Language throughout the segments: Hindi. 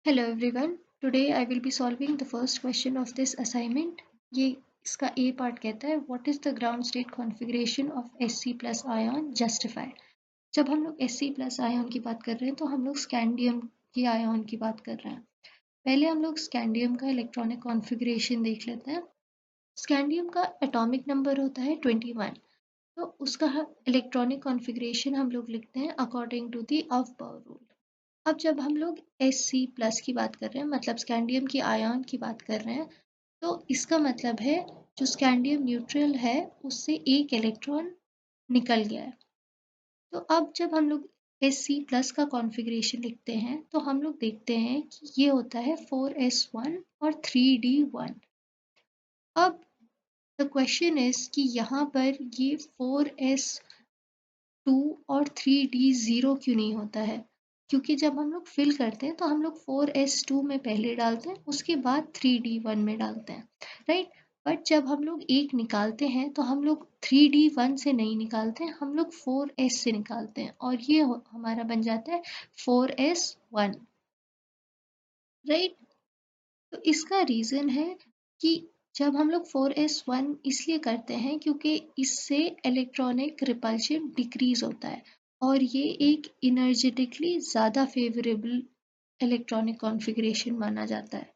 Hello everyone. Today I will be solving the first question of this assignment. ये इसका A part कहता है What is the ground state configuration of Sc plus ion justify? जब हम लोग Sc plus ion की बात कर रहे हैं तो हम लोग स्कैंडियम की आयन की बात कर रहे हैं। पहले हम लोग स्कैंडियम का इलेक्ट्रॉनिक कॉन्फ़िगरेशन देख लेते हैं। स्कैंडियम का एटॉमिक नंबर होता है 21। तो उसका इलेक्ट्रॉनिक कॉन्फ़िगरेशन हम लोग लिखते हैं according to the above rule. अब जब हम लोग Sc+ की बात कर रहे हैं मतलब स्कैंडियम की आयन की बात कर रहे हैं तो इसका मतलब है जो स्कैंडियम न्यूट्रल है उससे एक इलेक्ट्रॉन निकल गया है। तो अब जब हम लोग Sc+ का कॉन्फ़िगरेशन लिखते हैं तो हम लोग देखते हैं कि ये होता है 4s1 और 3d1। अब द क्वेश्चन इज कि यहाँ पर ये 4s2 और 3d0 क्यों नहीं होता है, क्योंकि जब हम लोग फिल करते हैं तो हम लोग 4s2 में पहले डालते हैं उसके बाद 3d1 में डालते हैं, राइट। बट जब हम लोग एक निकालते हैं तो हम लोग 3d1 से नहीं निकालते हैं, हम लोग 4s से निकालते हैं और ये हमारा बन जाता है 4s1, राइट। तो इसका रीज़न है कि जब हम लोग 4s1 इसलिए करते हैं क्योंकि इससे इलेक्ट्रॉनिक रिपल्शन डिक्रीज होता है और ये एक इनर्जेटिकली ज़्यादा फेवरेबल इलेक्ट्रॉनिक कॉन्फ़िगरेशन माना जाता है,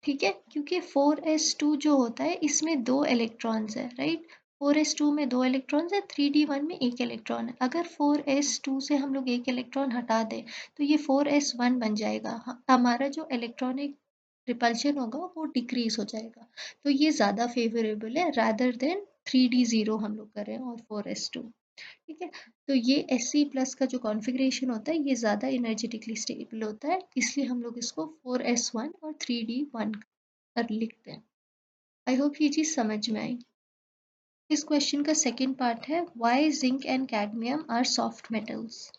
ठीक है। क्योंकि 4s2 जो होता है इसमें दो इलेक्ट्रॉन्स है, राइट। 4s2 में दो इलेक्ट्रॉन्स है, 3d1 में एक इलेक्ट्रॉन है। अगर 4s2 से हम लोग एक इलेक्ट्रॉन हटा दें तो ये 4s1 बन जाएगा। हमारा जो इलेक्ट्रॉनिक रिपल्शन होगा वो डिक्रीज हो जाएगा। तो ये ज़्यादा फेवरेबल है रादर देन 3d0 हम लोग करें और 4s2, ठीक है। तो ये Sc+ का जो कॉन्फ़िगरेशन होता है ये ज़्यादा एनर्जेटिकली स्टेबल होता है, इसलिए हम लोग इसको 4s1 और 3d1 कर लिखते हैं। आई होप ये चीज़ समझ में आई। इस क्वेश्चन का सेकंड पार्ट है why zinc and cadmium are soft metals.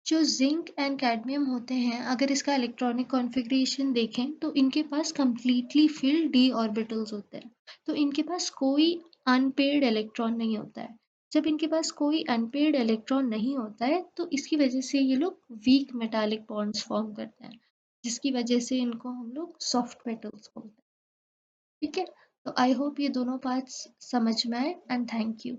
जो जिंक एंड कैडमियम होते हैं अगर इसका इलेक्ट्रॉनिक कॉन्फ़िगरेशन देखें तो इनके पास कंप्लीटली फिल्ड d ऑर्बिटल्स होते हैं। तो इनके पास कोई अनपेयर्ड इलेक्ट्रॉन नहीं होता है। जब इनके पास कोई अनपेयर्ड इलेक्ट्रॉन नहीं होता है तो इसकी वजह से ये लोग वीक मेटालिक बॉन्ड्स फॉर्म करते हैं, जिसकी वजह से इनको हम लोग सॉफ्ट मेटल्स बोलते हैं, ठीक है। तो आई होप ये दोनों पार्ट्स समझ में आए एंड थैंक यू।